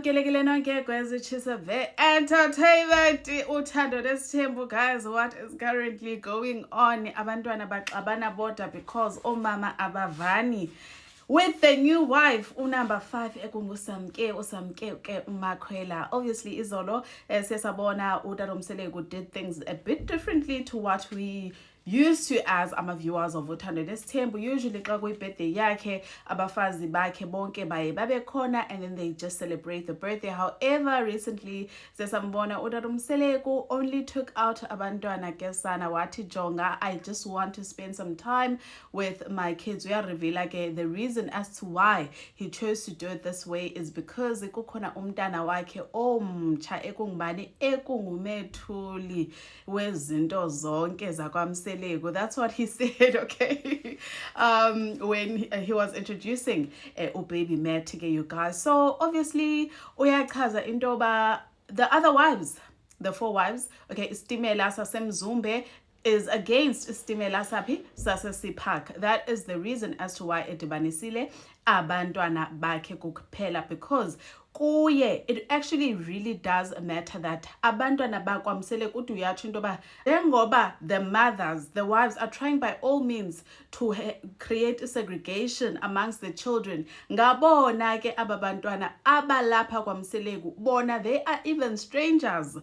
Namkelekile nonke kwezitshisa ve-entertainment uthando nesithembu. Guys, what is currently going on? Abantwana baxabana bodwa because omama abavani with the new wife unumber 5 ekungusamke usamke uMakhwela. Obviously izolo sesabona uTatomseleku did things a bit differently to what we used to as viewers of uthando nesithembu. Usually xa kuyi-birthday yakhe abafazi bakhe bonke baye babe khona and then they just celebrate the birthday. However, recently sesambona uTatomseleku only took out abantwana kesana wathi jonga, I just want to spend some time with my kids. Uyarevela ke the reason as to why he chose to do it this way is because kukhona umntana wakhe omtsha ekungubani ekungumethuli wezinto zonke zakwamse. That's what he said, okay, when he was introducing uBaby Matt, you guys. So obviously uyachaza intoba the other wives, the 4 wives, okay, Istimela sasemzumbe is against Istimela sapi sasesipak. That is the reason as to why edibanisile abantwana bakhe kuphela, because kuye it actually really does matter that abantwana bakwamsele kuthi uyatsho into ba njengoba the mothers, the wives are trying by all means to create a segregation amongst the children. Ngabona ke ababantwana abalapha kwamseleku bona they are even strangers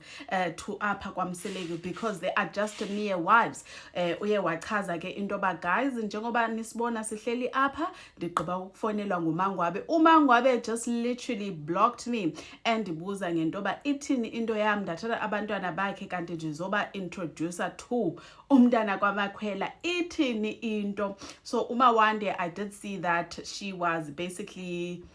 to apha kwamseleku because they are just mere wives. Uye wachaza ke into ba guys, njengoba nisibona sihleli apha ndigqiba ukufonelwa ngumangwabe. Umangwabe just literally blocked me and ndibuza ngentoba ithini into yam ndathatha abantwana bakhe kanti nje zoba introducer to umntana kwaMakhwela, ithini into. So Umawande, I did see that she was basically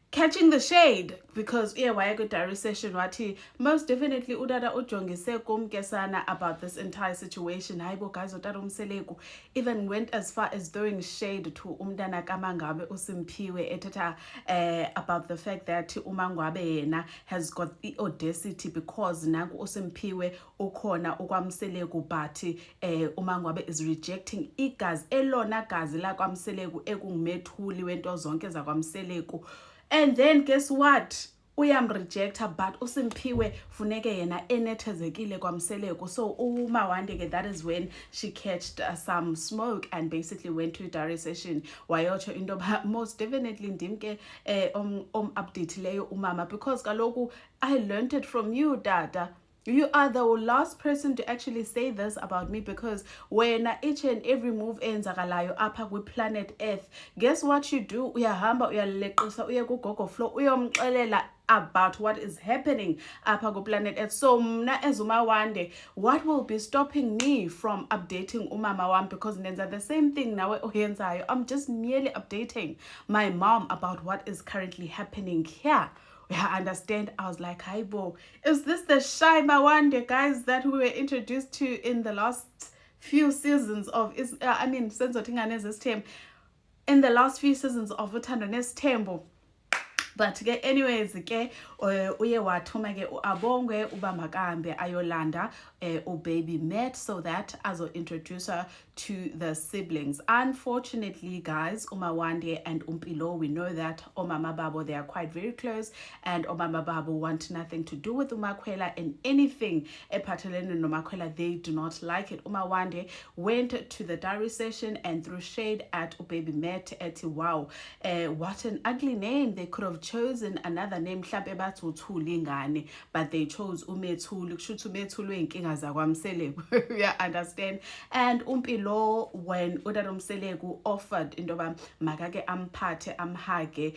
catching the shade because wayekudari session wathi most definitely udada ujongise kumkesana about this entire situation. Hayibo guys, uTatomseleku even went as far as throwing shade to umntana kaMangabe uSimphiwe ethetha about the fact that uMangwabe yena has got the audacity because nangu uSimphiwe ukhona ukwamseleku but uMangwabe is rejecting igazi elona gazi la kwamseleku ekungumethuli wento zonke zakwamseleku. And then guess what? Uyamrejecta but uSimphiwe funeke yena enethezekile kwamseleku. So Umawande ke, that is when she catched some smoke and basically went to Dari session wayotsho into most definitely ndimke update leyo umama because kaloku I learned it from you dada. You are the last person to actually say this about me because when each and every move enzakalayo apha kwi-planet Earth, guess what you do? Uyahamba uyaleqisa uye kuGogo Flow uyomxelela about what is happening apha ku-planet Earth. So mna as Umawande, what will be stopping me from updating umama wam? Because nenza the same thing nawe uyenzayo. I'm just merely updating my mom about what is currently happening here. I understand. I was like, hi bo, is this the Shy Mawande guys that we were introduced to in the last few seasons of in the last few seasons of uthando nesithembu? But anyways ke uye wathuma ke uAbongwe uba makahambe ayolanda uBaby Matt so that azo introduce her to the siblings. Unfortunately guys, Umawande and Umpilo, we know that Omama Babo, they are quite very close and Omama Babo want nothing to do with Umakhwela and anything ephathelene noMakhwela. They do not like it. Umawande went to the diary session and threw shade at uBaby Matt at wow, what an ugly name. They could have chosen another name mhlambe bathi uThuli ngane, but they chose uMethuli. Kushuthi uMethuli wenkinga zakwamseleku. You understand? And Umpilo, when uTatomseleku offered intoba makake amphathe amhage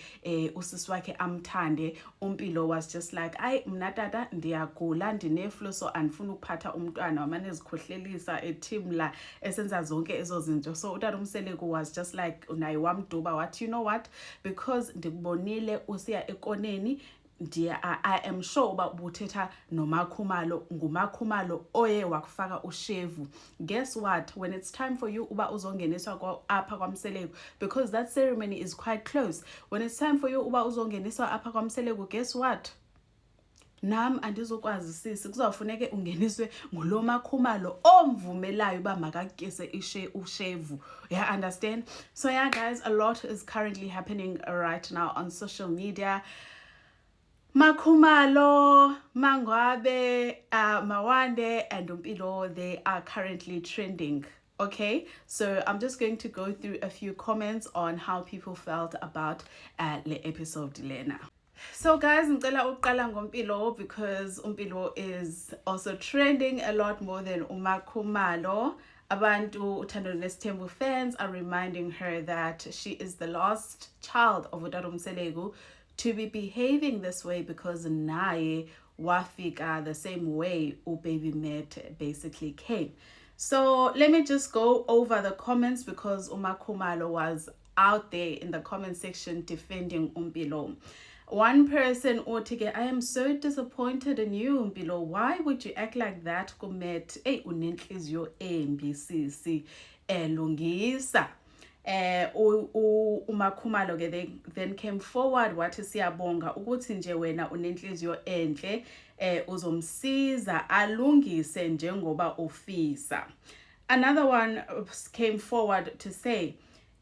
usisi wakhe amthande, Umpilo was just like, ay mna tata ndiyagula ndineflu so andifuna ukuphatha umntwana wamane ezikhohlelisa ethimla esenza zonke ezo zinto. So uTatomseleku was just like naye wamduba wathi, you know what, because ndikubonile usiya ekoneni, I am sure uba ubuthetha noMakhumalo, nguMakhumalo oye wakufaka ushevu. Guess what, when it's time for you uba uzongeniswa apha kwamseleku, because that ceremony is quite close, when it's time for you uba uzongeniswa apha kwamseleku, guess what, nam andizokwazi sisi, kuzawufuneke ungeniswe ngulo Makhumalo omvumelayo uba makatyise ushevu. Yeah, understand? So yeah guys, a lot is currently happening right now on social media. Makhumalo, Mangwabe, Mawande, and Umpilo, they are currently trending. Okay, so I'm just going to go through a few comments on how people felt about the episode Lena. So guys, ngicela uqala ngoMpilo because Umpilo is also trending a lot more than Umakhumalo. Abantu Uthando Nesthembu fans are reminding her that she is the last child of Utata Mselegu to be behaving this way because naye wafika the same way uBaby Met basically came. So let me just go over the comments because Umakhumalo was out there in the comment section defending Umpilo. One person othike, I am so disappointed in you, Mpilo. Why would you act like that? Kumet, unenhliziyo embi sisi, lungisa. Umakhumalo ke then came forward wathi siyabonga ukuthi nje wena unenhliziyo enhle, uzomsiza alungise njengoba ufisa. Another one came forward to say,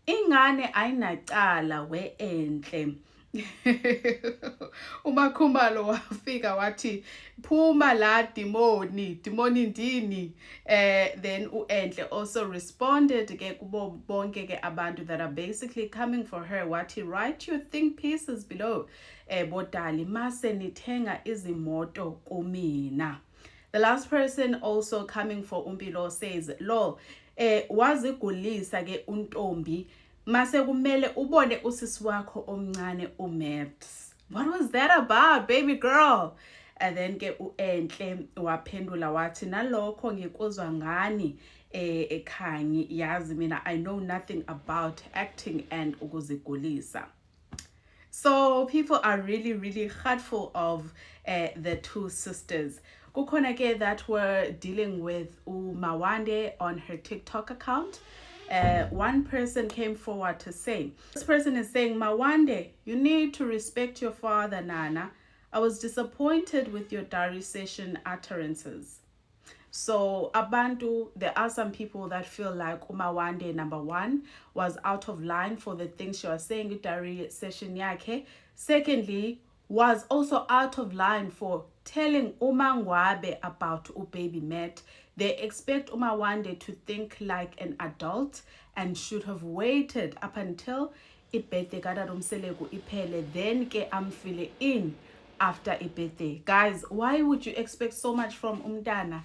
ingane ayinacala we enhle. Umakhumalo wafika wathi phuma la dimoni ndini. Then uEnhle also responded ke kubo bonke ke abantu that are basically coming for her wathi write your think pieces below bodali mase nithenga izimoto kumina. The last person also coming for Umpilo says lo wazigulisa ke untombi mase kumele ubone usisi wakho omncane uMatt. What was that about, baby girl? And then ke uEnhle waphendula wathi nalokho ngikuzwa ngani ekhanyi yazi mina I know nothing about acting and ukuzigulisa. So people are really hurtful of the two sisters. Kukhona ke that were dealing with uMawande on her TikTok account. One person came forward to say, this person is saying, Mawande, you need to respect your father, Nana. I was disappointed with your diary session utterances. So Abantu, there are some people that feel like Umawande, number one, was out of line for the things she was saying in diary session yake. Secondly, was also out of line for telling Umangwabe about uBaby Met. They expect Umawande to think like an adult and should have waited up until ibirthday kaDadumselegu iphele, then ke amfile in after ibirthday. Guys, why would you expect so much from umntana?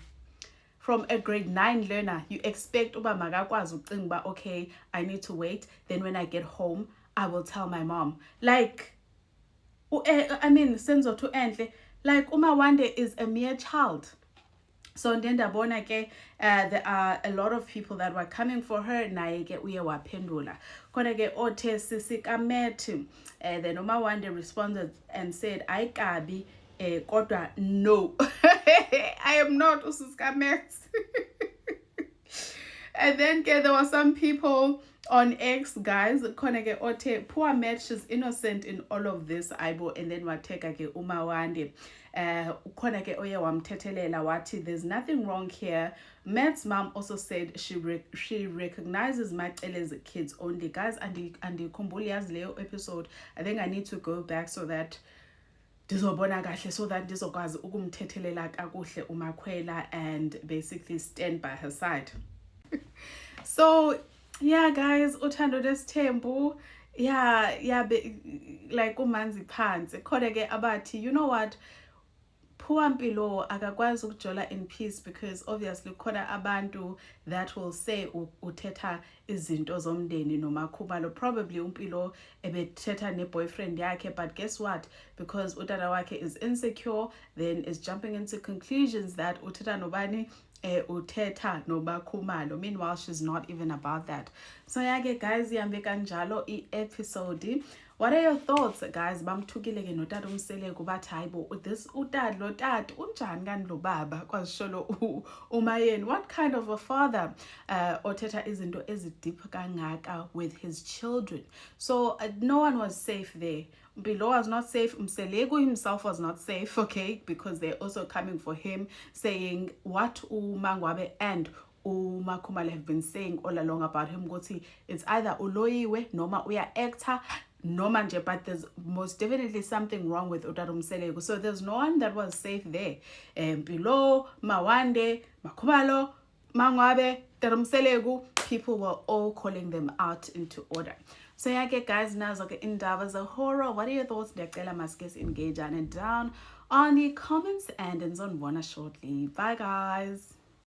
From a grade 9 learner, you expect uba makakwazi ucinga okay, I need to wait, then when I get home, I will tell my mom. Like, I mean, senzo to Enhle, like Umawande is a mere child. So then ndabona ke there are a lot of people that were coming for her naye ke uye waphendula khona ke othe sisi kaMatt. Then Umawande responded and said ayikabi kodwa no. I am not usisi kaMatt. And then there were some people on X, guys, khona ke othe poor Matt, she's innocent in all of this aibo. And then wateka ke Umawande khona ke oye wamthethelela wathi there's nothing wrong here. Matt's mom also said she recognizes Macelle's kids only. Guys, and ndikhumbula yazi leyo episode. I think I need to go back so that ndizobona kahle, so that ndizokwazi ukumthethelela kakuhle uMakhwela and basically stand by her side. So yeah, guys, Uthando Nesthembu, like umanzi phansi khona ke abathi, you know what, Poor Mpilo akakwazi ukujola in peace because obviously khona abantu that will say uthetha izinto zomndeni noMakhumalo. Probably Mpilo ebethetha ne-boyfriend yakhe, but guess what, because utata wakhe is insecure, then is jumping into conclusions that uthetha nobani uthetha noMakhumalo. Meanwhile, she's not even about that. So yeah, guys, ihambe kanjalo i-episode. What are your thoughts, guys? Bamthukile ke noTata uMselegu bathi hayibo, this utata lo tata unjani kani lo baba kwazisholo umayeni. What kind of a father othetha izinto ezideep kangaka with his children? So no one was safe there. Mpilo was not safe. Mselegu himself was not safe, okay, because they're also coming for him, saying what uMangwabe and uMakhumalo have been saying all along about him. It's either uloyiwe noma uya actor. no manje, but there's most definitely something wrong with Utarumselegu. So there's no one that was safe there. Below, Mawande, Makumalo, Mangwabe, Tarumselegu, people were all calling them out into order. So yeah, guys, nazo ke indaba za horror. What are your thoughts? Ndiyacela maskes engage and down on the comments, and enzonibona shortly. Bye guys.